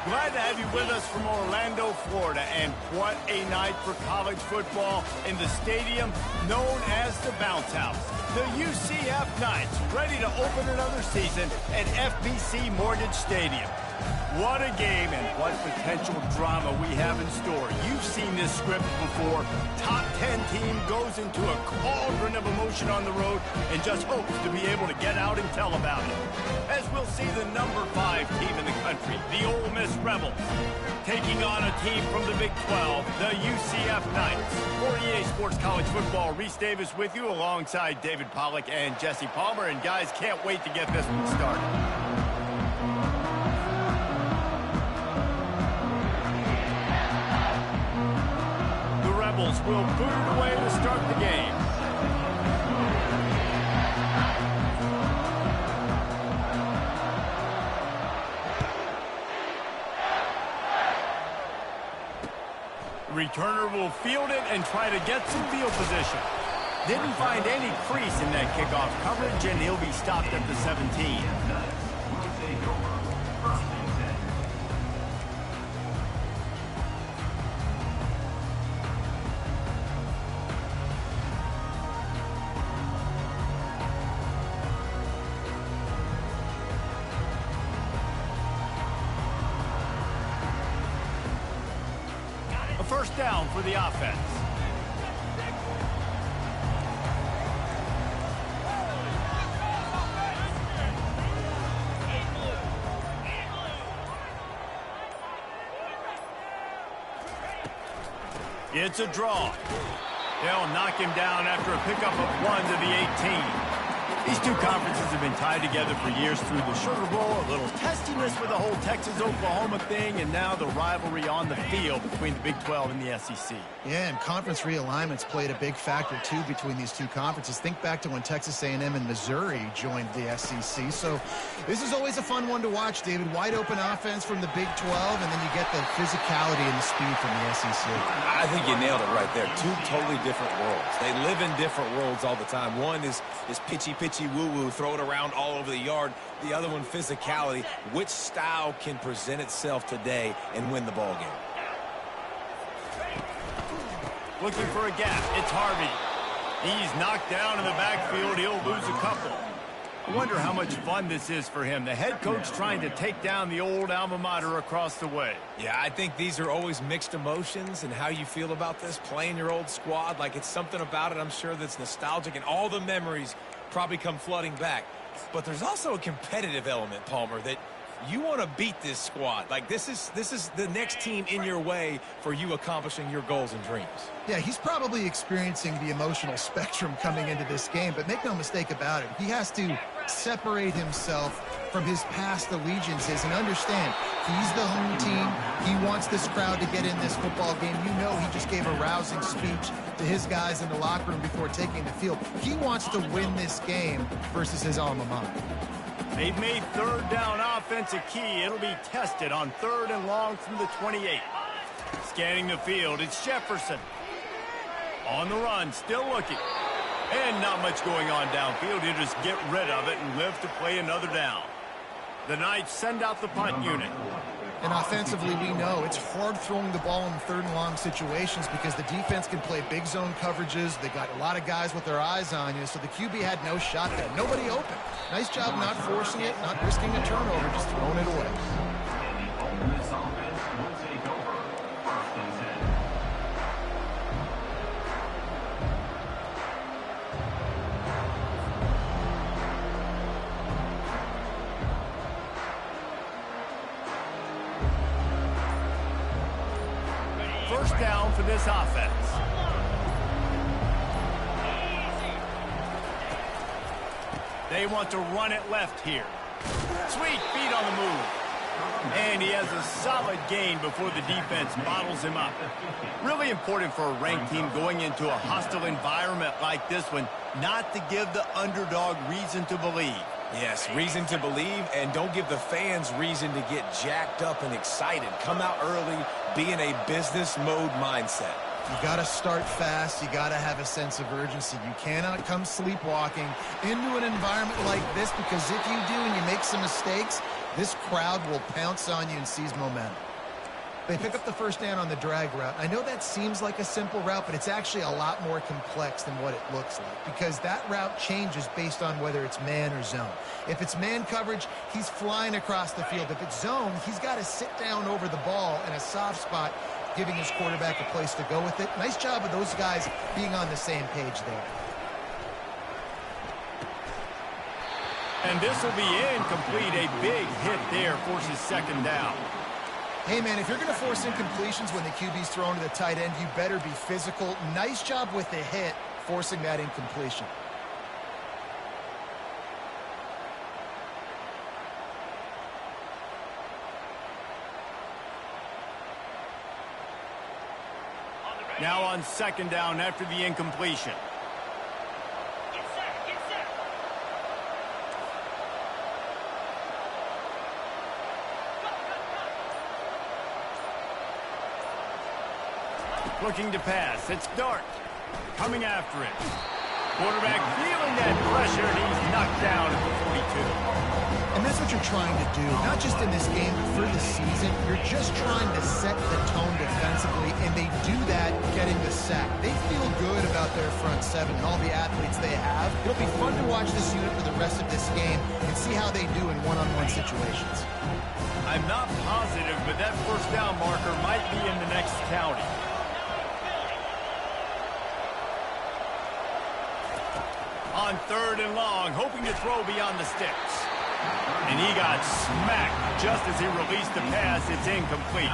Glad to have you with us from Orlando, Florida. And what a night for college football in the stadium known as the Bounce House. The UCF Knights ready to open another season at FBC Mortgage Stadium. What a game and what potential drama we have in store. You've seen this script before. Top 10 team goes into a cauldron of emotion on the road and just hopes to be able to get out and tell about it. As we'll see the number 5 team in the country, the Ole Miss Rebels, taking on a team from the Big 12, the UCF Knights. For EA Sports College Football, Reese Davis with you alongside David Pollack and Jesse Palmer. And guys, can't wait to get this one started. Will boot it away to start the game. The returner will field it and try to get some field position. Didn't find any crease in that kickoff coverage, and he'll be stopped at the 17. First down for the offense. It's a draw. They'll knock him down after a pickup of 1 to the 18. These two conferences have been tied together for years through the Sugar Bowl, a little testiness with the whole Texas-Oklahoma thing, and now the rivalry on the field between the Big 12 and the SEC. Yeah, and conference realignments played a big factor, too, between these two conferences. Think back to when Texas A&M and Missouri joined the SEC. So this is always a fun one to watch, David. Wide-open offense from the Big 12, and then you get the physicality and the speed from the SEC. I think you nailed it right there. Two totally different worlds. They live in different worlds all the time. One is pitchy woo-woo, throw it around all over the yard. The other one, physicality. Which style can present itself today and win the ball game? Looking for a gap. It's Harvey. He's knocked down in the backfield. He'll lose a couple. I wonder how much fun this is for him. The head coach trying to take down the old alma mater across the way. Yeah, I think these are always mixed emotions and how you feel about this, playing your old squad. Like, it's something about it, I'm sure, that's nostalgic, and all the memories probably come flooding back. But there's also a competitive element, Palmer, that you want to beat this squad. Like, this is the next team in your way for you accomplishing your goals and dreams. Yeah, he's probably experiencing the emotional spectrum coming into this game, but make no mistake about it. He has to separate himself from his past allegiances and understand he's the home team. He wants this crowd to get in this football game. You know, he just gave a rousing speech to his guys in the locker room before taking the field. He wants to win this game versus his alma mater. They've made third down offense a key. It'll be tested on 3rd and long from the 28. Scanning the field, it's Jefferson. On the run, still looking. And not much going on downfield. He'll just get rid of it and live to play another down. The Knights send out the punt unit. And offensively, we know it's hard throwing the ball in 3rd and long situations because the defense can play big zone coverages. They got a lot of guys with their eyes on you, so the QB had no shot there. Nobody open. Nice job not forcing it, not risking a turnover, just throwing it away. First down for this offense. They want to run it left here. Sweet feet on the move. And he has a solid gain before the defense bottles him up. Really important for a ranked team going into a hostile environment like this one, not to give the underdog reason to believe. Yes, reason to believe, and don't give the fans reason to get jacked up and excited. Come out early, be in a business mode mindset. You got to start fast. You got to have a sense of urgency. You cannot come sleepwalking into an environment like this, because if you do and you make some mistakes, This crowd will pounce on you and seize momentum. They pick up the first down on the drag route. I know that seems like a simple route, but it's actually a lot more complex than what it looks like because that route changes based on whether it's man or zone. If it's man coverage, he's flying across the field. If it's zone, he's got to sit down over the ball in a soft spot, giving his quarterback a place to go with it. Nice job of those guys being on the same page there. And this will be incomplete. A big hit there forces second down. Hey, man, if you're going to force incompletions when the QB's thrown to the tight end, you better be physical. Nice job with the hit, forcing that incompletion. Now on second down after the incompletion. Looking to pass. It's Dart. Coming after it. Quarterback feeling that pressure, and he's knocked down at the 42. And that's what you're trying to do, not just in this game, but for the season. You're just trying to set the tone defensively, and they do that getting the sack. They feel good about their front seven and all the athletes they have. It'll be fun to watch this unit for the rest of this game and see how they do in one-on-one situations. I'm not positive, but that first down marker might be in the next county. On third and long, hoping to throw beyond the sticks. And he got smacked just as he released the pass. It's incomplete.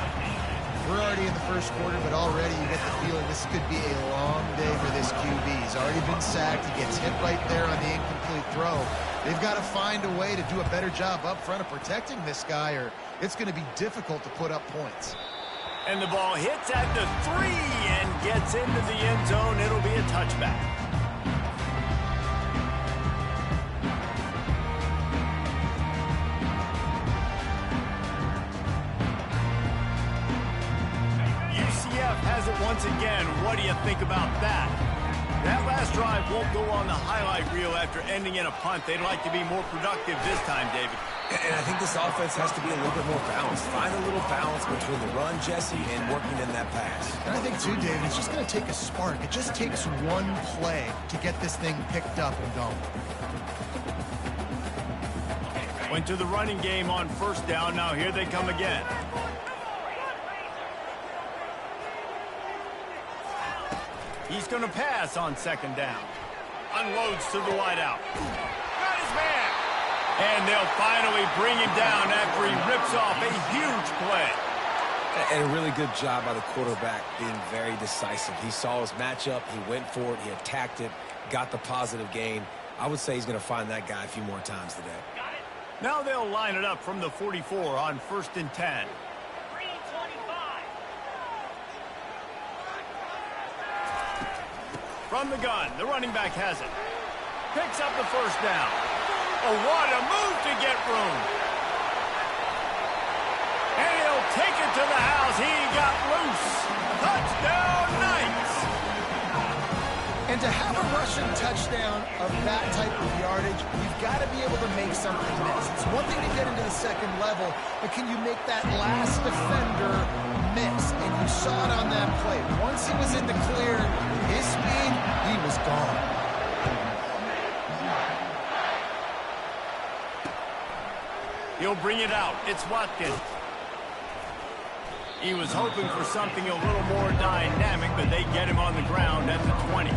We're already in the first quarter, but already you get the feeling this could be a long day for this QB. He's already been sacked. He gets hit right there on the incomplete throw. They've got to find a way to do a better job up front of protecting this guy, or it's going to be difficult to put up points. And the ball hits at the 3 and gets into the end zone. It'll be a touchback. Once again, what do you think about that? That last drive won't go on the highlight reel after ending in a punt. They'd like to be more productive this time, David. And I think this offense has to be a little bit more balanced. Find a little balance between the run, Jesse, and working in that pass. And I think, too, David, it's just going to take a spark. It just takes one play to get this thing picked up and going. Went to the running game on first down. Now here they come again. He's going to pass on second down. Unloads to the wideout. Got his man. And they'll finally bring him down after he rips off a huge play. And a really good job by the quarterback being very decisive. He saw his matchup. He went for it. He attacked it. Got the positive gain. I would say he's going to find that guy a few more times today. Now they'll line it up from the 44 on 1st and 10. From the gun, the running back has it. Picks up the first down. Oh, what a move to get room. And he'll take it to the house. He got loose. Touchdown, Knights. And to have a rushing touchdown of that type of yardage, you've got to be able to make something miss. It's one thing to get into the second level, but can you make that last defender miss? And you saw it on that play. Once he was in the clear, his speed, he was gone. He'll bring it out. It's Watkins. He was hoping for something a little more dynamic, but they get him on the ground at the 20.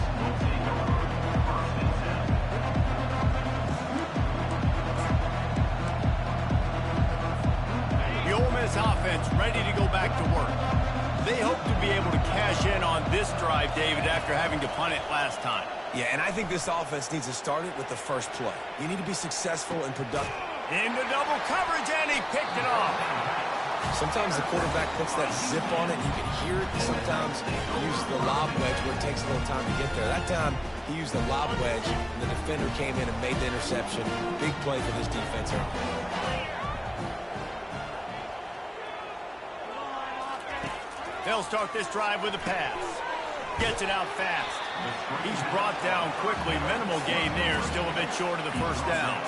The Ole Miss offense ready to go back to work. They hope to be able to cash in on this drive, David, after having to punt it last time. Yeah, and I think this offense needs to start it with the first play. You need to be successful and productive. Into double coverage, and he picked it off. Sometimes the quarterback puts that zip on it. You can hear it. Sometimes he uses the lob wedge where it takes a little time to get there. That time, he used the lob wedge, and the defender came in and made the interception. Big play for this defense. They'll start this drive with a pass. Gets it out fast. He's brought down quickly. Minimal gain there. Still a bit short of the first down.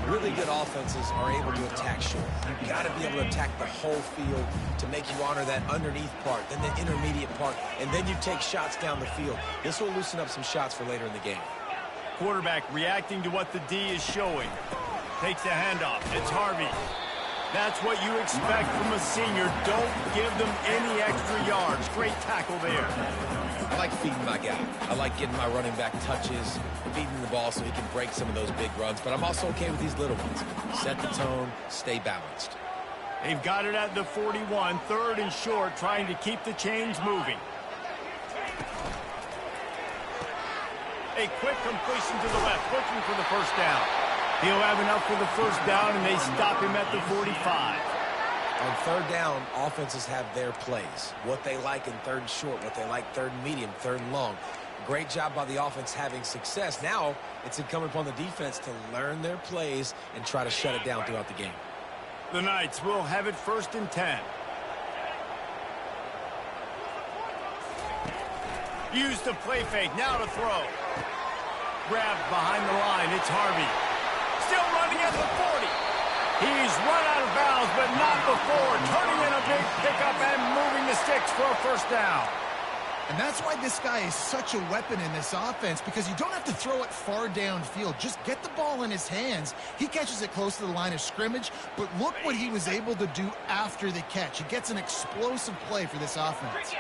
Really good offenses are able to attack short. You've got to be able to attack the whole field to make you honor that underneath part, then the intermediate part, and then you take shots down the field. This will loosen up some shots for later in the game. Quarterback reacting to what the D is showing. Takes the handoff. It's Harvey. That's what you expect from a senior. Don't give them any extra yards. Great tackle there. I like feeding my guy. I like getting my running back touches, feeding the ball so he can break some of those big runs. But I'm also okay with these little ones. Set the tone, stay balanced. They've got it at the 41, 3rd and short, trying to keep the chains moving. A quick completion to the left, looking for the first down. He'll have enough for the first down, and they stop him at the 45. On 3rd down, offenses have their plays. What they like in 3rd and short, what they like 3rd and medium, 3rd and long. Great job by the offense having success. Now it's incumbent upon the defense to learn their plays and try to shut it down throughout the game. The Knights will have it 1st and 10. Use the play fake, now to throw. Grabbed behind the line, it's Harvey. Still running at the 40. He's run out of bounds, but not before. Turning in a big pickup and moving the sticks for a first down. And that's why this guy is such a weapon in this offense, because you don't have to throw it far downfield. Just get the ball in his hands. He catches it close to the line of scrimmage, but look what he was able to do after the catch. He gets an explosive play for this offense.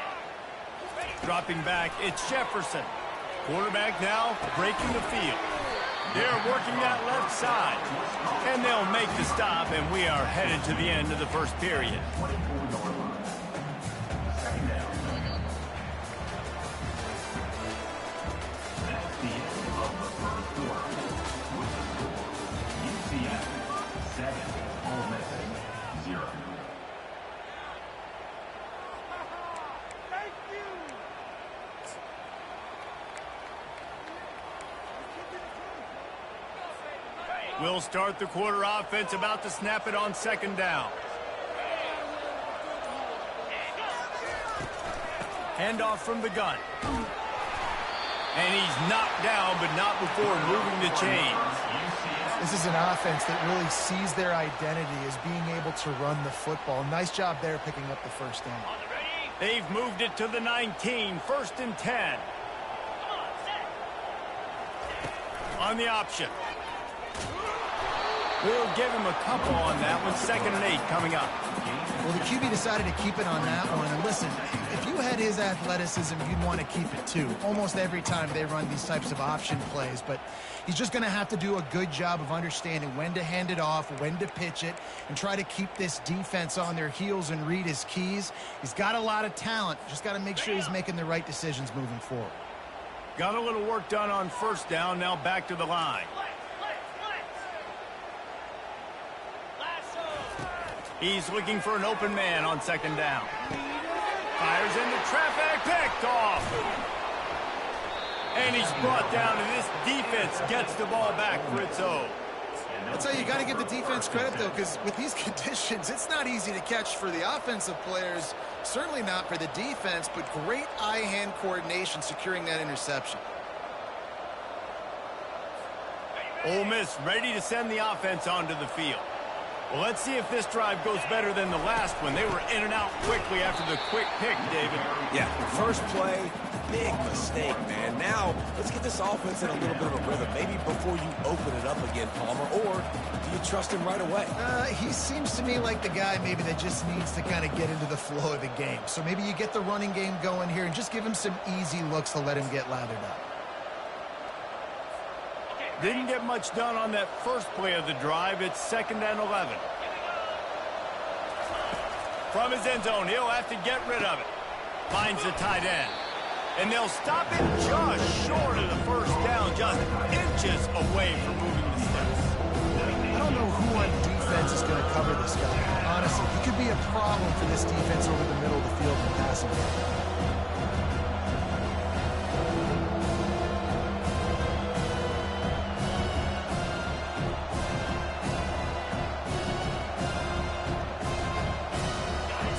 Dropping back, it's Jefferson. Quarterback now breaking the field. They're working that left side. And they'll make the stop, and we are headed to the end of the first period. We'll start the quarter offense, about to snap it on 2nd down. Handoff from the gun. And he's knocked down, but not before moving the chains. This is an offense that really sees their identity as being able to run the football. Nice job there picking up the first down. They've moved it to the 19, 1st and 10. On the option. We'll give him a couple on that one. 2nd and 8 coming up. Well, the QB decided to keep it on that one. And listen, if you had his athleticism, you'd want to keep it too. Almost every time they run these types of option plays. But he's just going to have to do a good job of understanding when to hand it off, when to pitch it, and try to keep this defense on their heels and read his keys. He's got a lot of talent. Just got to make sure he's making the right decisions moving forward. Got a little work done on 1st down. Now back to the line. He's looking for an open man on 2nd down. Fires into traffic, picked off. And he's brought down, and this defense gets the ball back for its own. That's how you got to give the defense credit, though, because with these conditions, it's not easy to catch for the offensive players, certainly not for the defense, but great eye-hand coordination securing that interception. Ole Miss ready to send the offense onto the field. Well, let's see if this drive goes better than the last one. They were in and out quickly after the quick pick, David. Yeah, first play, big mistake, man. Now, let's get this offense in a little bit of a rhythm. Maybe before you open it up again, Palmer, or do you trust him right away? He seems to me like the guy maybe that just needs to kind of get into the flow of the game. So maybe you get the running game going here and just give him some easy looks to let him get lathered up. Didn't get much done on that first play of the drive. It's 2nd and 11. From his end zone, he'll have to get rid of it. Finds the tight end. And they'll stop it just short of the first down, just inches away from moving the steps. I don't know who on defense is going to cover this guy. Honestly, he could be a problem for this defense over the middle of the field in the passing game.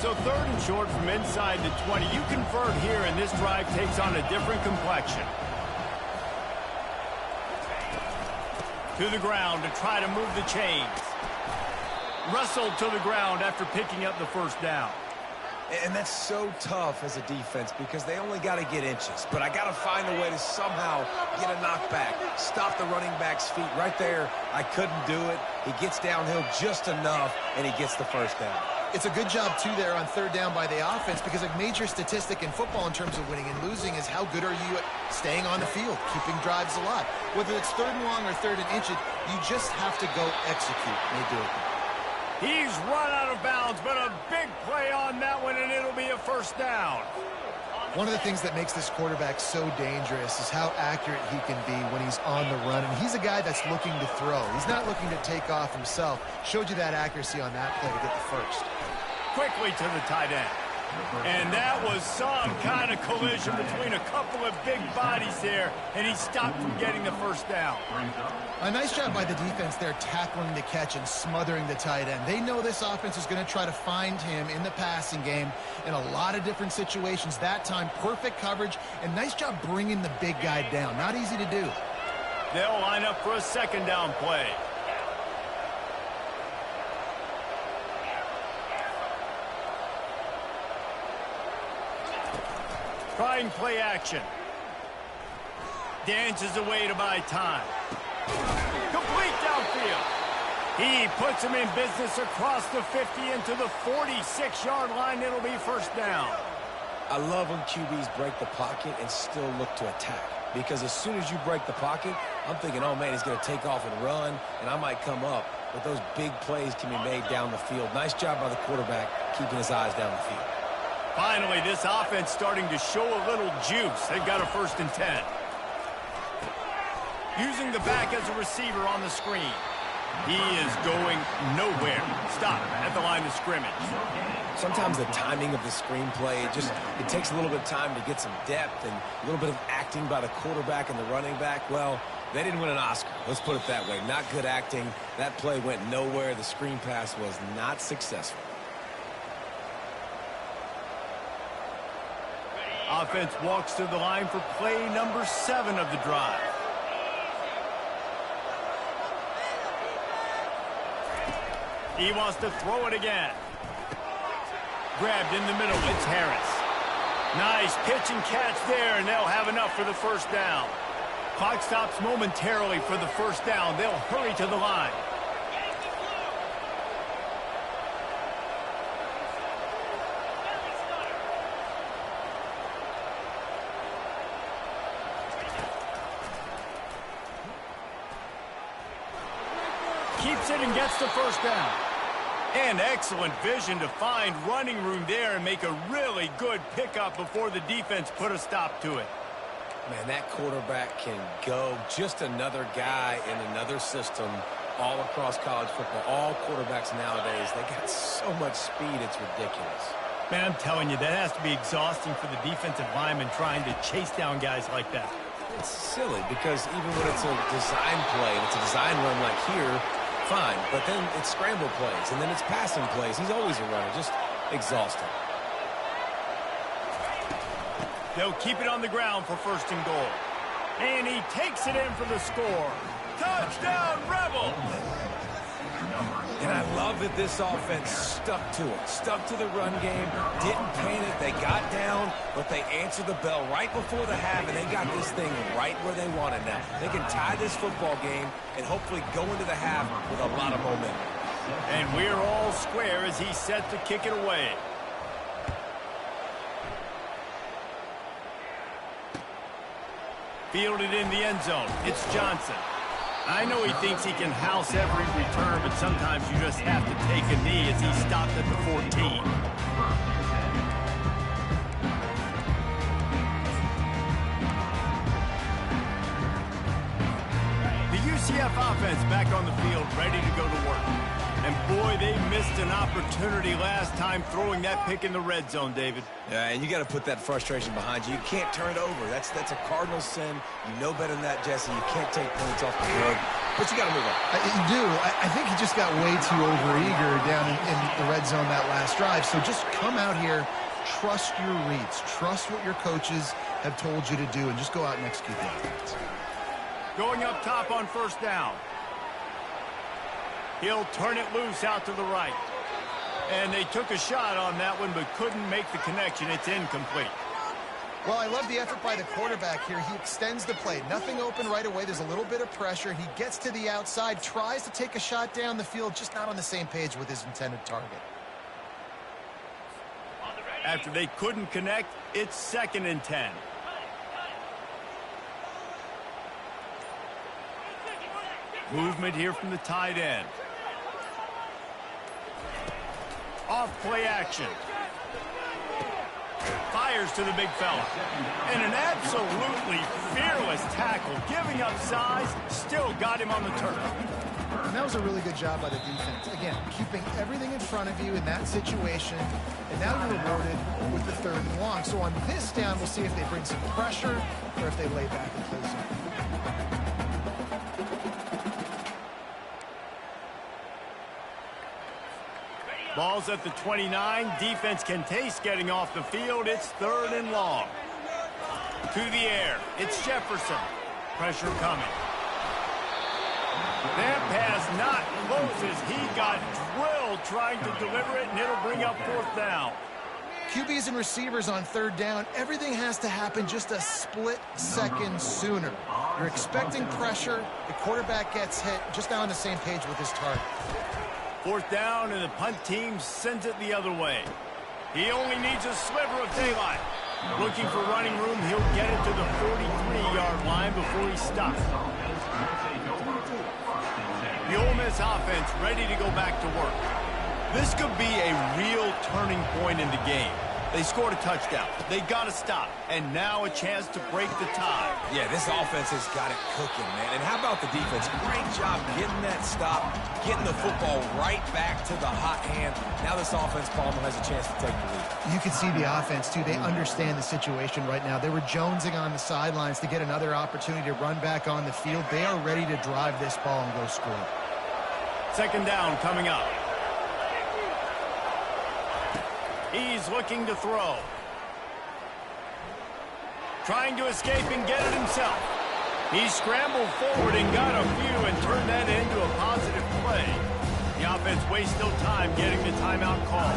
So 3rd and short from inside the 20. You convert here, and this drive takes on a different complexion. To the ground to try to move the chains. Wrestled to the ground after picking up the first down. And that's so tough as a defense because they only got to get inches. But I got to find a way to somehow get a knockback. Stop the running back's feet right there. I couldn't do it. He gets downhill just enough, and he gets the first down. It's a good job, too, there on third down by the offense because a major statistic in football in terms of winning and losing is how good are you at staying on the field, keeping drives alive. Whether it's third and long or third and inches, you just have to go execute, and they do it. He's run out of bounds, but a big play on that one, and it'll be a first down. One of the things that makes this quarterback so dangerous is how accurate he can be when he's on the run. And he's a guy that's looking to throw. He's not looking to take off himself. Showed you that accuracy on that play to get the first. Quickly to the tight end. And that was some kind of collision between a couple of big bodies there, and he stopped from getting the first down. A nice job by the defense there tackling the catch and smothering the tight end. They know this offense is going to try to find him in the passing game in a lot of different situations. That time, perfect coverage, and nice job bringing the big guy down. Not easy to do. They'll line up for a second down play. Trying play action. Dances away to buy time. Complete downfield. He puts him in business across the 50 into the 46-yard line. It'll be first down. I love when QBs break the pocket and still look to attack. Because as soon as you break the pocket, I'm thinking, oh, man, he's going to take off and run, and I might come up. But those big plays can be made down the field. Nice job by the quarterback keeping his eyes down the field. Finally, this offense starting to show a little juice. They've got a 1st and 10. Using the back as a receiver on the screen. He is going nowhere. Stop at the line of scrimmage. Sometimes the timing of the screenplay, it takes a little bit of time to get some depth and a little bit of acting by the quarterback and the running back. Well, they didn't win an Oscar. Let's put it that way. Not good acting. That play went nowhere. The screen pass was not successful. Offense walks to the line for play number 7 of the drive. He wants to throw it again. Grabbed in the middle. It's Harris. Nice pitch and catch there, and they'll have enough for the first down. Clock stops momentarily for the first down. They'll hurry to the line. Keeps it and gets the first down. And excellent vision to find running room there and make a really good pickup before the defense put a stop to it. Man, that quarterback can go. Just another guy in another system all across college football. All quarterbacks nowadays, they got so much speed, it's ridiculous. Man, I'm telling you, that has to be exhausting for the defensive lineman trying to chase down guys like that. It's silly because even when it's a design play, and it's a design run like here, fine. But then it's scramble plays, and then it's passing plays. He's always a runner, just exhausting. They'll keep it on the ground for 1st and goal. And he takes it in for the score. Touchdown, Rebels! And I love that this offense stuck to it. Stuck to the run game, didn't panic. They got down, but they answered the bell right before the half, and they got this thing right where they want it now. They can tie this football game and hopefully go into the half with a lot of momentum. And we're all square as he's set to kick it away. Fielded in the end zone. It's Johnson. I know he thinks he can house every return, but sometimes you just have to take a knee as he stopped at the 14. The UCF offense back on the field, ready to go to work. And boy, they missed an opportunity last time throwing that pick in the red zone, David. Yeah, and you got to put that frustration behind you. You can't turn it over. That's a cardinal sin. You know better than that, Jesse. You can't take points off the board, but you got to move on. You do. I think he just got way too overeager down in the red zone that last drive. So just come out here, trust your reads, trust what your coaches have told you to do, and just go out and execute the offense. Going up top on 1st down. He'll turn it loose out to the right. And they took a shot on that one, but couldn't make the connection. It's incomplete. Well, I love the effort by the quarterback here. He extends the play. Nothing open right away. There's a little bit of pressure. He gets to the outside, tries to take a shot down the field, just not on the same page with his intended target. After they couldn't connect, it's 2nd and 10. Movement here from the tight end. Off play action. Fires to the big fella. And an absolutely fearless tackle. Giving up size, still got him on the turf. And that was a really good job by the defense. Again, keeping everything in front of you in that situation. And now you're rewarded with the 3rd and long. So on this down, we'll see if they bring some pressure or if they lay back and close it. Ball's at the 29. Defense can taste getting off the field. It's 3rd and long. To the air. It's Jefferson. Pressure coming. That pass not close as he got drilled trying to deliver it, and it'll bring up 4th down. QBs and receivers on 3rd down, everything has to happen just a split second sooner. You're expecting pressure. The quarterback gets hit, just not on the same page with his target. 4th down, and the punt team sends it the other way. He only needs a sliver of daylight. Looking for running room, he'll get it to the 43-yard line before he stops. The Ole Miss offense ready to go back to work. This could be a real turning point in the game. They scored a touchdown. They got to stop. And now a chance to break the tie. Yeah, this offense has got it cooking, man. And how about the defense? Great job getting that stop, getting the football right back to the hot hand. Now this offense, Palmer, has a chance to take the lead. You can see the offense, too. They understand the situation right now. They were jonesing on the sidelines to get another opportunity to run back on the field. They are ready to drive this ball and go score. 2nd down coming up. He's looking to throw. Trying to escape and get it himself. He scrambled forward and got a few and turned that into a positive play. The offense wastes no time getting the timeout call.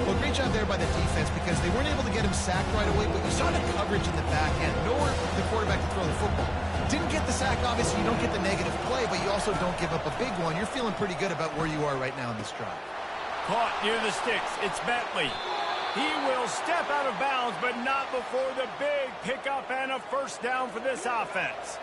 Well, great job there by the defense because they weren't able to get him sacked right away, but you saw the coverage in the back end. Nowhere for the quarterback to throw the football. Didn't get the sack, obviously you don't get the negative play, but you also don't give up a big one. You're feeling pretty good about where you are right now in this drive. Caught near the sticks. It's Bentley. He will step out of bounds, but not before the big pickup and a 1st down for this offense.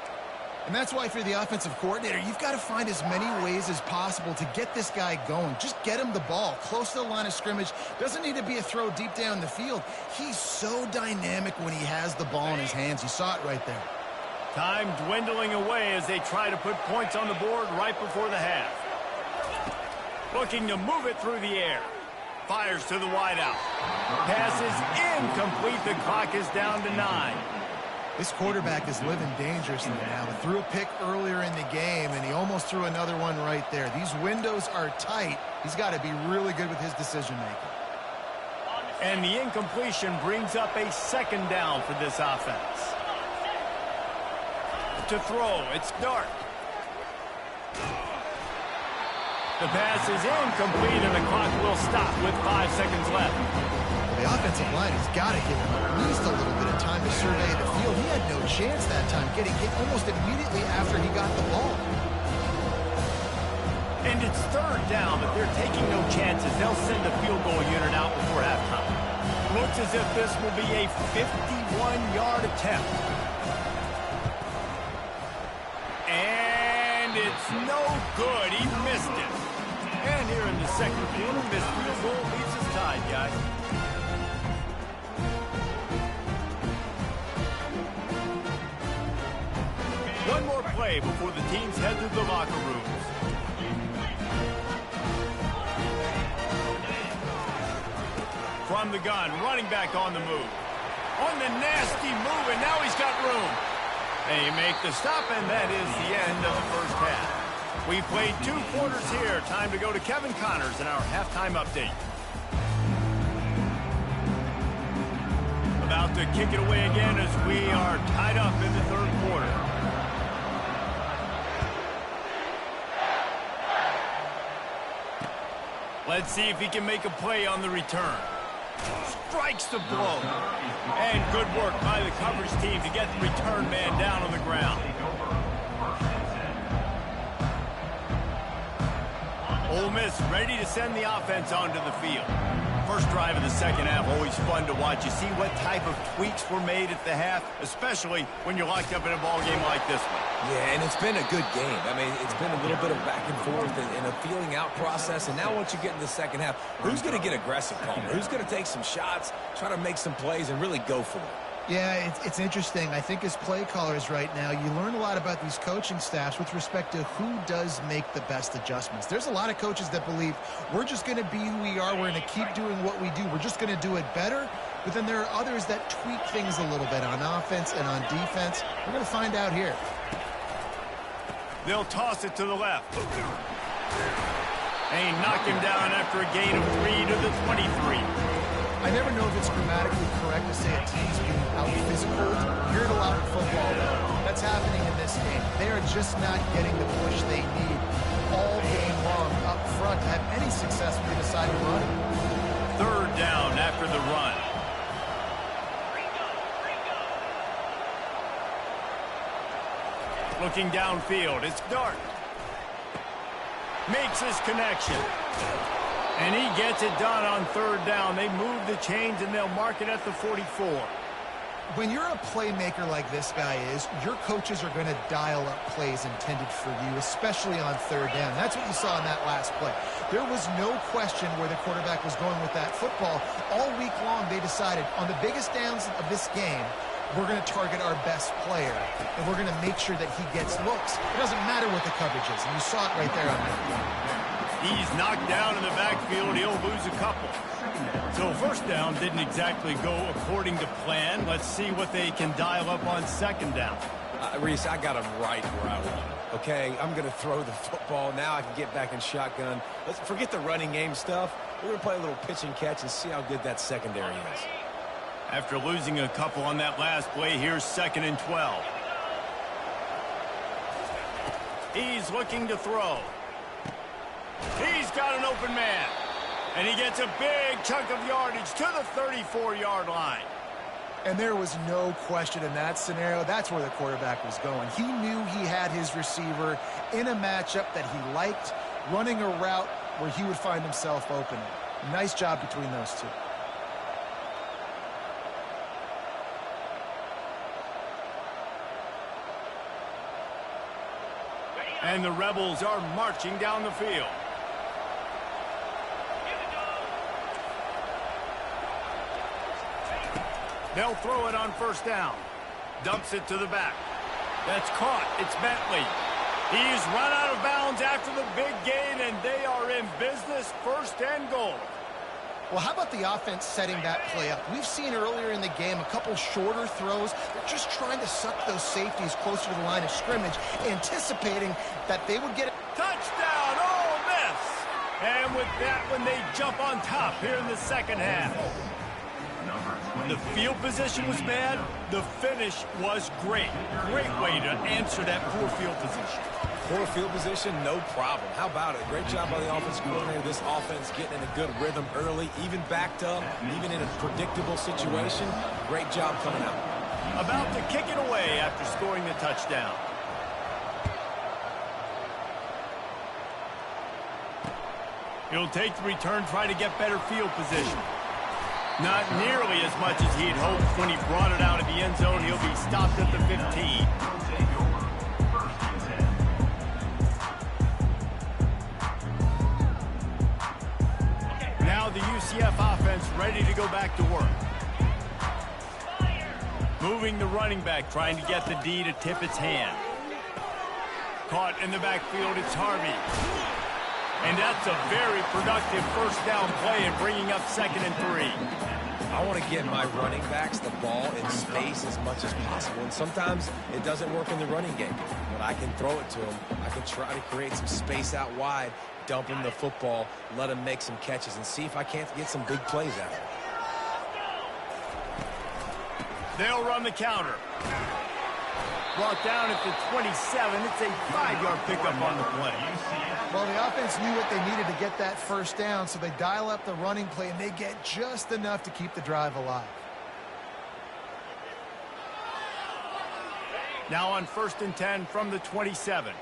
And that's why, if you're the offensive coordinator, you've got to find as many ways as possible to get this guy going. Just get him the ball close to the line of scrimmage. Doesn't need to be a throw deep down the field. He's so dynamic when he has the ball in his hands. You saw it right there. Time dwindling away as they try to put points on the board right before the half. Looking to move it through the air. Fires to the wideout. Pass is incomplete. The clock is down to 9. This quarterback is living dangerously now. He threw a pick earlier in the game, and he almost threw another one right there. These windows are tight. He's got to be really good with his decision-making. And the incompletion brings up a 2nd down for this offense. To throw, it's Dart. The pass is incomplete, and the clock will stop with 5 seconds left. The offensive line has got to give him at least a little bit of time to survey the field. He had no chance that time, getting hit almost immediately after he got the ball. And it's 3rd down, but they're taking no chances. They'll send the field goal unit out before halftime. Looks as if this will be a 51-yard attempt. And it's no good. He missed it. And here in the 2nd quarter, this field goal leaves us tied, guys. One more play before the teams head to the locker rooms. From the gun, running back on the move. On the nasty move, and now he's got room. They make the stop, and that is the end of the 1st half. We played 2 quarters here. Time to go to Kevin Connors in our halftime update. About to kick it away again as we are tied up in the 3rd quarter. Let's see if he can make a play on the return. Strikes the blow. And good work by the coverage team to get the return man down on the ground. Ole Miss ready to send the offense onto the field. First drive of the second half, always fun to watch. You see what type of tweaks were made at the half, especially when you're locked up in a ball game like this one. Yeah, and it's been a good game. I mean, it's been a little bit of back and forth and a feeling out process. And now once you get in the second half, who's going to get aggressive, Palmer? Who's going to take some shots, try to make some plays, and really go for it? Yeah, it's interesting. I think as play callers right now, you learn a lot about these coaching staffs with respect to who does make the best adjustments. There's a lot of coaches that believe we're just going to be who we are. We're going to keep doing what we do. We're just going to do it better. But then there are others that tweak things a little bit on offense and on defense. We're going to find out here. They'll toss it to the left. And he knocked him down after a gain of 3 to the 23. I never know if it's grammatically correct to say a team's being out-physical. You hear it a lot in football, though. That's happening in this game. They are just not getting the push they need all game long up front to have any success when they decide to run. Third down after the run. Looking downfield, it's Dart. Makes his connection. And he gets it done on third down. They move the chains, and they'll mark it at the 44. When you're a playmaker like this guy is, your coaches are going to dial up plays intended for you, especially on third down. That's what you saw in that last play. There was no question where the quarterback was going with that football. All week long, they decided on the biggest downs of this game, we're going to target our best player, and we're going to make sure that he gets looks. It doesn't matter what the coverage is, and you saw it right there on that play. He's knocked down in the backfield. He'll lose a couple. So first down didn't exactly go according to plan. Let's see what they can dial up on second down. Reese, I got him right where I want him. Okay, I'm going to throw the football. Now I can get back in shotgun. Let's forget the running game stuff. We're going to play a little pitch and catch and see how good that secondary is. After losing a couple on that last play, here's 2nd and 12. He's looking to throw. He's got an open man. And he gets a big chunk of yardage to the 34-yard line. And there was no question in that scenario. That's where the quarterback was going. He knew he had his receiver in a matchup that he liked, running a route where he would find himself open. Nice job between those two. And the Rebels are marching down the field. They'll throw it on first down. Dumps it to the back. That's caught. It's Bentley. He's run out of bounds after the big gain, and they are in business, 1st and goal. Well, how about the offense setting that play up? We've seen earlier in the game a couple shorter throws. They're just trying to suck those safeties closer to the line of scrimmage, anticipating that they would get it. Touchdown, Ole Miss! And with that one, they jump on top here in the second half. The field position was bad. The finish was great. Great way to answer that poor field position. Poor field position, no problem. How about it? Great job by the offensive coordinator. This offense getting in a good rhythm early, even backed up, even in a predictable situation. Great job coming out. About to kick it away after scoring the touchdown. He'll take the return, try to get better field position. Not nearly as much as he'd hoped when he brought it out of the end zone. He'll be stopped at the 15. Now the UCF offense ready to go back to work. Moving the running back, trying to get the D to tip its hand. Caught in the backfield, it's Harvey. And that's a very productive first down play and bringing up 2nd and 3. I want to get my running backs the ball in space as much as possible. And sometimes it doesn't work in the running game. But I can throw it to them. I can try to create some space out wide, dump him the football, let him make some catches, and see if I can't get some big plays out of it. They'll run the counter. Brought down at the 27. It's a 5-yard pickup on the play. Well, the offense knew what they needed to get that first down, so they dial up the running play, and they get just enough to keep the drive alive. Now on 1st and 10 from the 27.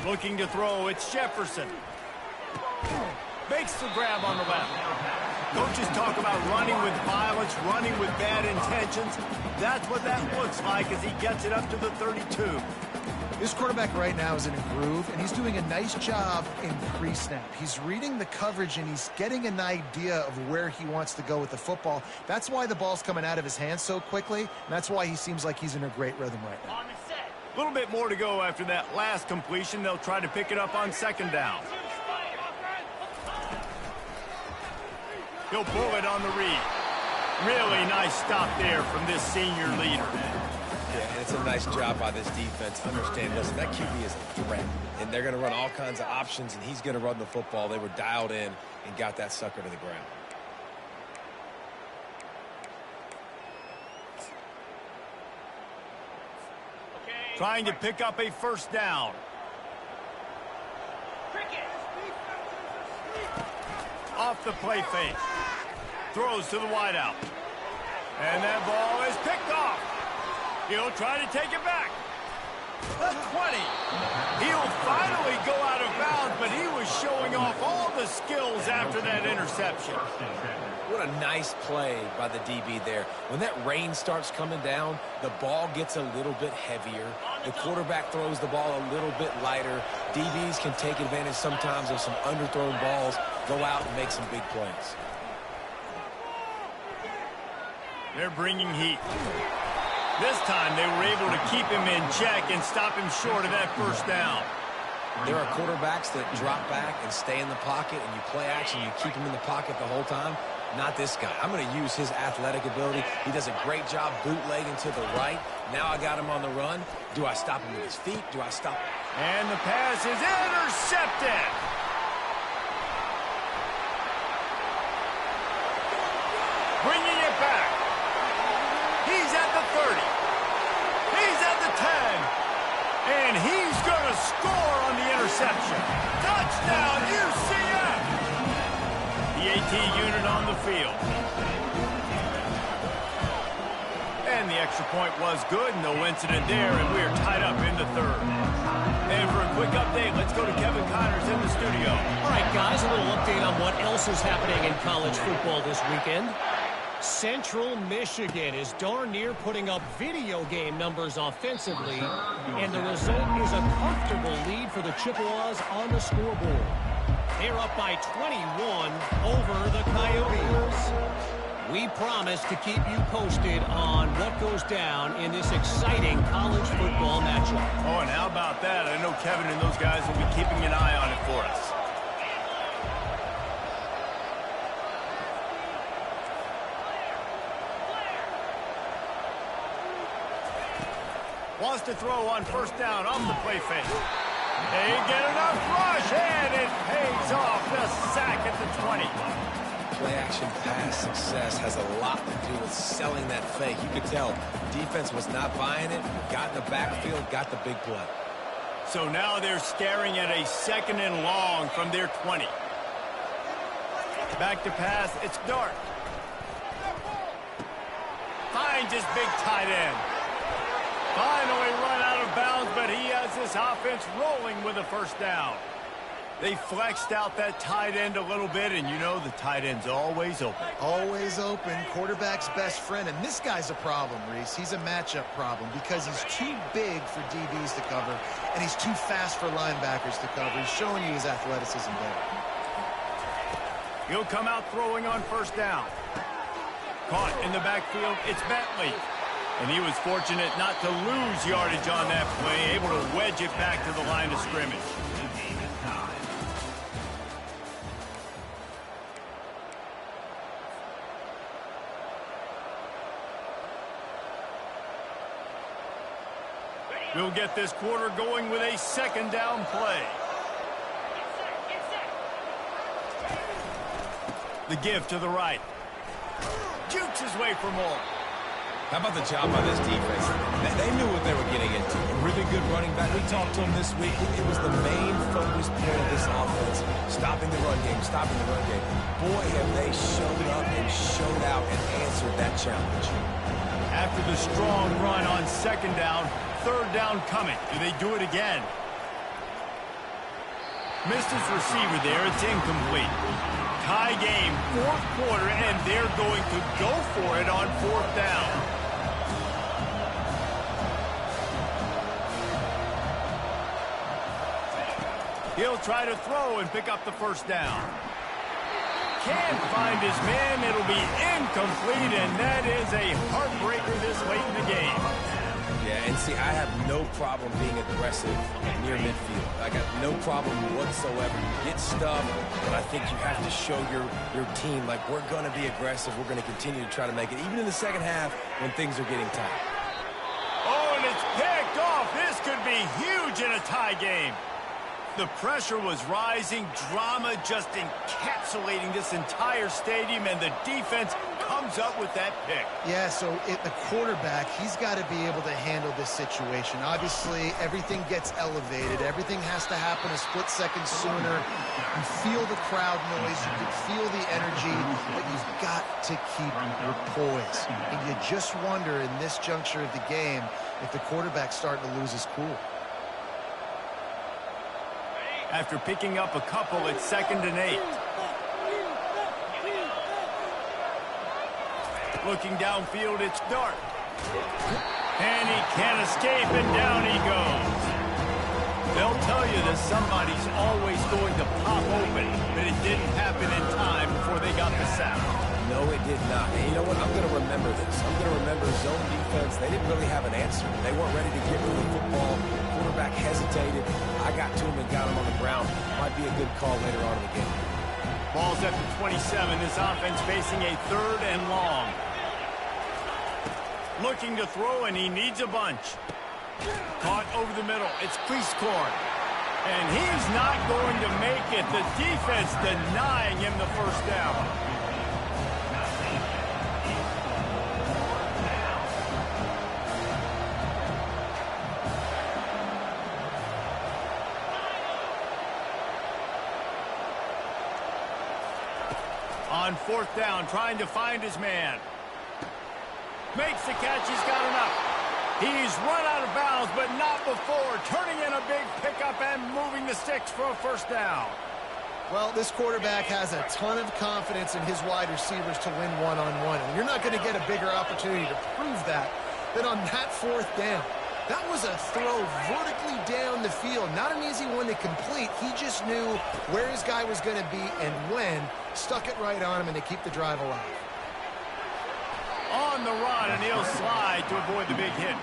Looking to throw, it's Jefferson. Makes the grab on the left. Coaches talk about running with violence, running with bad intentions. That's what that looks like as he gets it up to the 32. This quarterback right now is in a groove, and he's doing a nice job in pre-snap. He's reading the coverage, and he's getting an idea of where he wants to go with the football. That's why the ball's coming out of his hands so quickly, and that's why he seems like he's in a great rhythm right now. A little bit more to go after that last completion. They'll try to pick it up on 2nd down. He'll pull it on the read. Really nice stop there from this senior leader. Yeah, and it's a nice job by this defense. Understand, listen, that QB is a threat, and they're going to run all kinds of options, and he's going to run the football. They were dialed in and got that sucker to the ground. Trying to pick up a 1st down. Off the play fake. Throws to the wideout. And that ball is picked off. He'll try to take it back. The 20. He'll finally go out of bounds, but he was showing off all the skills after that interception. What a nice play by the DB there. When that rain starts coming down, the ball gets a little bit heavier. The quarterback throws the ball a little bit lighter. DBs can take advantage sometimes of some underthrown balls, go out and make some big plays. They're bringing heat. This time they were able to keep him in check and stop him short of that 1st down. There are quarterbacks that drop back and stay in the pocket, and you play action, you keep him in the pocket the whole time. Not this guy. I'm going to use his athletic ability. He does a great job bootlegging to the right. Now I got him on the run. Do I stop him with his feet? Do I stop? And the pass is intercepted. Bringing it back. He's at the 30. He's at the 10. And he's going to score on the interception. Touchdown, UCF! The AT unit on the field. And the extra point was good. No incident there, and we're tied up in the 3rd. And for a quick update, let's go to Kevin Connors in the studio. All right, guys, a little update on what else is happening in college football this weekend. Central Michigan is darn near putting up video game numbers offensively, and the result is a comfortable lead for the Chippewas on the scoreboard. They're up by 21 over the Coyotes. We promise to keep you posted on what goes down in this exciting college football matchup. Oh, and how about that? I know Kevin and those guys will be keeping an eye on it for us. Wants to throw on 1st down off the play fake. They get enough rush, and it pays off. The sack at the 20. Play-action pass success has a lot to do with selling that fake. You could tell defense was not buying it, got in the backfield, got the big play. So now they're staring at a 2nd and long from their 20. Back to pass, it's Dart. Finds his big tight end. Finally run out of bounds, but he has this offense rolling with a 1st down. They flexed out that tight end a little bit, and you know the tight end's always open. Always open, quarterback's best friend, and this guy's a problem, Reese. He's a matchup problem because he's too big for DBs to cover, and he's too fast for linebackers to cover. He's showing you his athleticism there. He'll come out throwing on 1st down. Caught in the backfield, it's Bentley. And he was fortunate not to lose yardage on that play, able to wedge it back to the line of scrimmage. We'll get this quarter going with a 2nd down play. The give to the right. Jukes his way for more. How about the job by this defense? They knew what they were getting into. A really good running back. We talked to him this week. It was the main focus point of this offense. Stopping the run game, stopping the run game. Boy, have they showed up and showed out and answered that challenge. After the strong run on second down, third down coming. Do they do it again? Missed his receiver there. It's incomplete. Tie game, fourth quarter, and they're going to go for it on fourth down. He'll try to throw and pick up the first down. Can't find his man. It'll be incomplete, and that is a heartbreaker this late in the game. Yeah, and see, I have no problem being aggressive near midfield. I got no problem whatsoever. You get stuffed, but I think you have to show your team, like, we're going to be aggressive. We're going to continue to try to make it, even in the second half when things are getting tight. Oh, and it's picked off. This could be huge in a tie game. The pressure was rising, drama just encapsulating this entire stadium, and the defense comes up with that pick. Yeah, so the quarterback, he's got to be able to handle this situation. Obviously, everything gets elevated. Everything has to happen a split second sooner. You feel the crowd noise. You can feel the energy, but you've got to keep your poise. And you just wonder in this juncture of the game if the quarterback's starting to lose his cool. After picking up a couple, it's 2nd and 8. Looking downfield, it's Dart. And he can't escape, and down he goes. They'll tell you that somebody's always going to pop open, but it didn't happen in time before they got the sack. No, it did not. And you know what? I'm going to remember this. I'm going to remember zone defense. They didn't really have an answer. They weren't ready to get rid of the football. Quarterback hesitated. I got to him and got him on the ground. Might be a good call later on in the game. Ball's at the 27. This offense facing a 3rd and long. Looking to throw, and he needs a bunch. Caught over the middle. It's Cleescorn. And he's not going to make it. The defense denying him the first down. On 4th down, trying to find his man. Makes the catch, he's got enough. He's run out of bounds, but not before. Turning in a big pickup and moving the sticks for a first down. Well, this quarterback has a ton of confidence in his wide receivers to win one-on-one. And you're not going to get a bigger opportunity to prove that than on that 4th down. That was a throw vertically down the field. Not an easy one to complete. He just knew where his guy was going to be and when. Stuck it right on him, and they keep the drive alive. On the run, and he'll slide to avoid the big hit.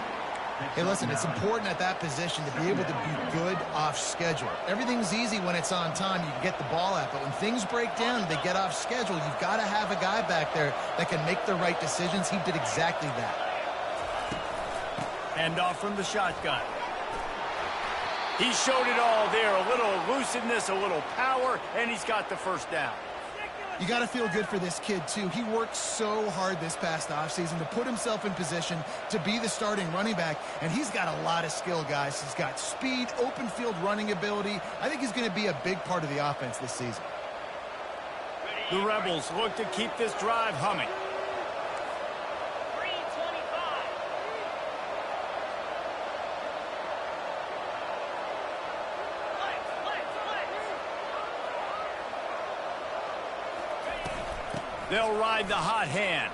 Hey, listen, it's important at that position to be able to be good off schedule. Everything's easy when it's on time. You can get the ball out, but when things break down, they get off schedule. You've got to have a guy back there that can make the right decisions. He did exactly that. Hand off from the shotgun. He showed it all there. A little elusiveness, a little power, and he's got the first down. You got to feel good for this kid, too. He worked so hard this past offseason to put himself in position to be the starting running back, and he's got a lot of skill, guys. He's got speed, open field running ability. I think he's going to be a big part of the offense this season. The Rebels look to keep this drive humming. They'll ride the hot hand.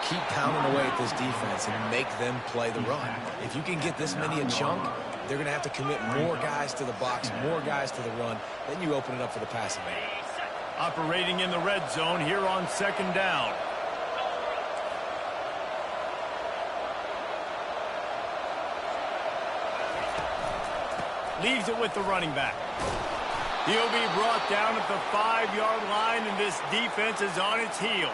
Keep pounding away at this defense and make them play the run. If you can get this many a chunk, they're going to have to commit more guys to the box, more guys to the run. Then you open it up for the passing game. Operating in the red zone here on 2nd down. Leaves it with the running back. He'll be brought down at the 5-yard line, and this defense is on its heels.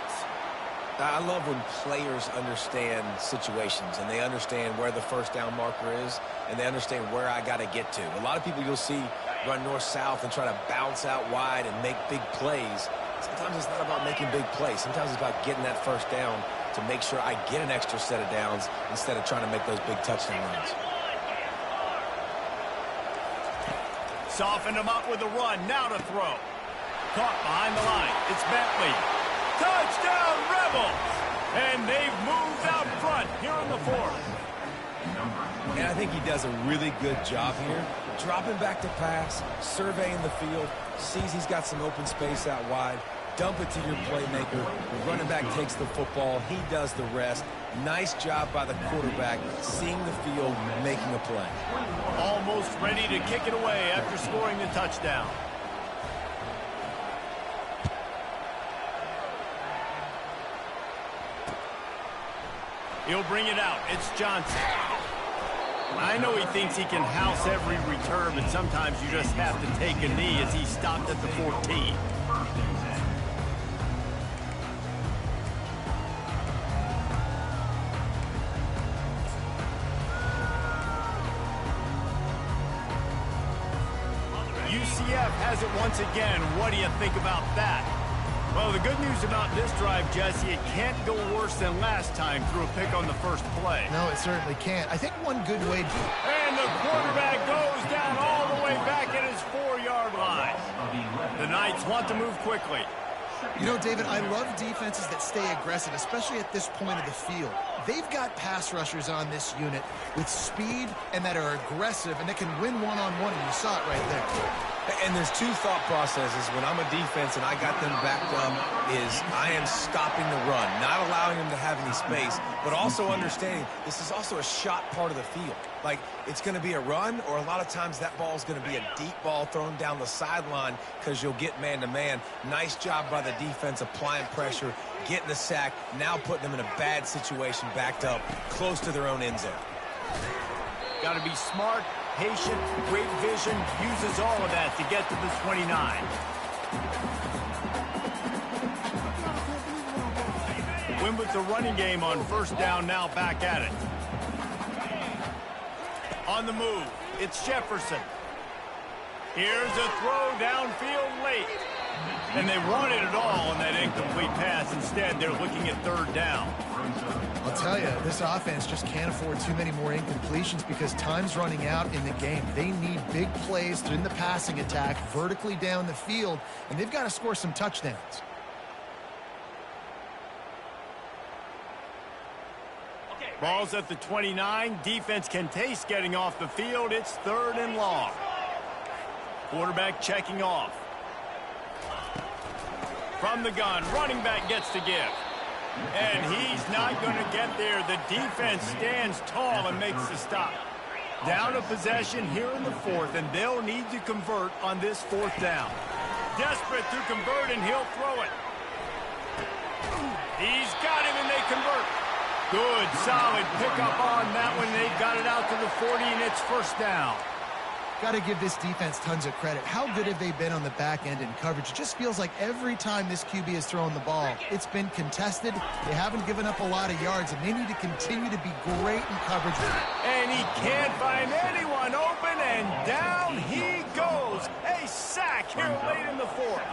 I love when players understand situations, and they understand where the first down marker is, and they understand where I got to get to. A lot of people you'll see run north-south and try to bounce out wide and make big plays. Sometimes it's not about making big plays. Sometimes it's about getting that first down to make sure I get an extra set of downs instead of trying to make those big touchdown runs. Softened him up with a run. Now to throw. Caught behind the line. It's Bentley. Touchdown, Rebels! And they've moved out front here in the fourth. And I think he does a really good job here. Dropping back to pass, surveying the field, sees he's got some open space out wide. Dump it to your playmaker. The running back takes the football. He does the rest. Nice job by the quarterback, seeing the field, making a play. Almost ready to kick it away after scoring the touchdown. He'll bring it out. It's Johnson. I know he thinks he can house every return, but sometimes you just have to take a knee as he stopped at the 14. UCF has it once again. What do you think about that? Well, the good news about this drive, Jesse, it can't go worse than last time through a pick on the first play. No, it certainly can't. I think one good way to... And the quarterback goes down all the way back at his 4-yard line. The Knights want to move quickly. You know, David, I love defenses that stay aggressive, especially at this point of the field. They've got pass rushers on this unit with speed and that are aggressive and that can win one-on-one, and you saw it right there. And there's two thought processes when I'm a defense and I got them backed up is I am stopping the run, not allowing them to have any space, but also understanding this is also a shot part of the field. Like, it's going to be a run, or a lot of times that ball is going to be a deep ball thrown down the sideline because you'll get man-to-man. Nice job by the defense applying pressure, getting the sack, now putting them in a bad situation backed up close to their own end zone. Got to be smart, patient, great vision, uses all of that to get to the 29. Win with the running game on first down, now back at it. On the move, it's Jefferson. Here's a throw downfield late. And they wanted it all on that incomplete pass. Instead, they're looking at third down. I'll tell you, this offense just can't afford too many more incompletions because time's running out in the game. They need big plays in the passing attack, vertically down the field, and they've got to score some touchdowns. Ball's at the 29. Defense can taste getting off the field. It's third and long. Quarterback checking off. From the gun, running back gets to give. And he's not going to get there. The defense stands tall and makes the stop. Down a possession here in the fourth, and they'll need to convert on this fourth down. Desperate to convert, and he'll throw it. He's got him, and they convert. Good, solid pickup on that one. They've got it out to the 40, and it's first down. Got to give this defense tons of credit. How good have they been on the back end in coverage? It just feels like every time this QB has thrown the ball, it's been contested. They haven't given up a lot of yards, and they need to continue to be great in coverage. And he can't find anyone open, and down he goes. A sack here late in the fourth.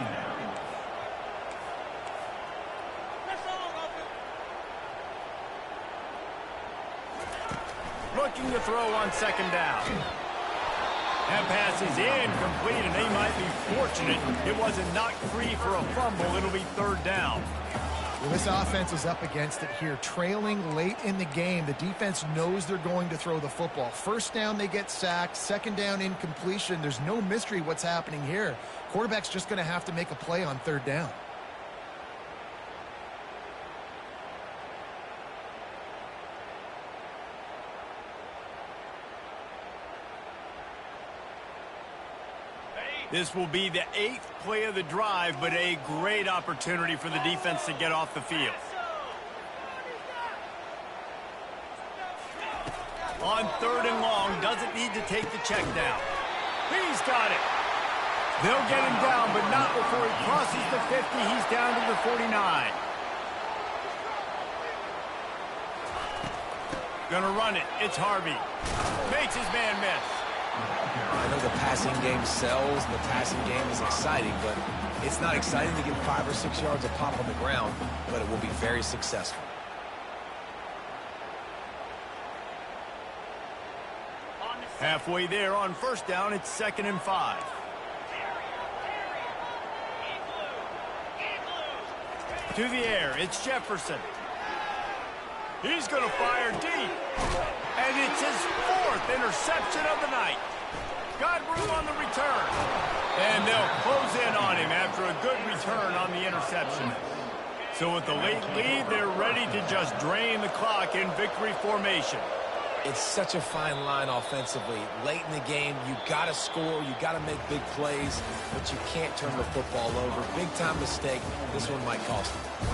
Looking to throw on second down. That pass is incomplete, and they might be fortunate it wasn't knocked free for a fumble. It'll be third down. Well, this offense is up against it here. Trailing late in the game, the defense knows they're going to throw the football. First down, they get sacked. Second down, incompletion. There's no mystery what's happening here. Quarterback's just going to have to make a play on third down. This will be the 8th play of the drive, but a great opportunity for the defense to get off the field. On third and long, doesn't need to take the check down. He's got it. They'll get him down, but not before he crosses the 50. He's down to the 49. Gonna run it. It's Harvey. Makes his man miss. I know the passing game sells, and the passing game is exciting, but it's not exciting to get 5 or 6 yards of pop on the ground, but it will be very successful. Halfway there on first down, it's 2nd and 5. To the air, it's Jefferson. He's going to fire deep. And it's his 4th interception of the night. Got room on the return. And they'll close in on him after a good return on the interception. So with the late lead, they're ready to just drain the clock in victory formation. It's such a fine line offensively. Late in the game, you got to score, you got to make big plays, but you can't turn the football over. Big-time mistake. This one might cost them.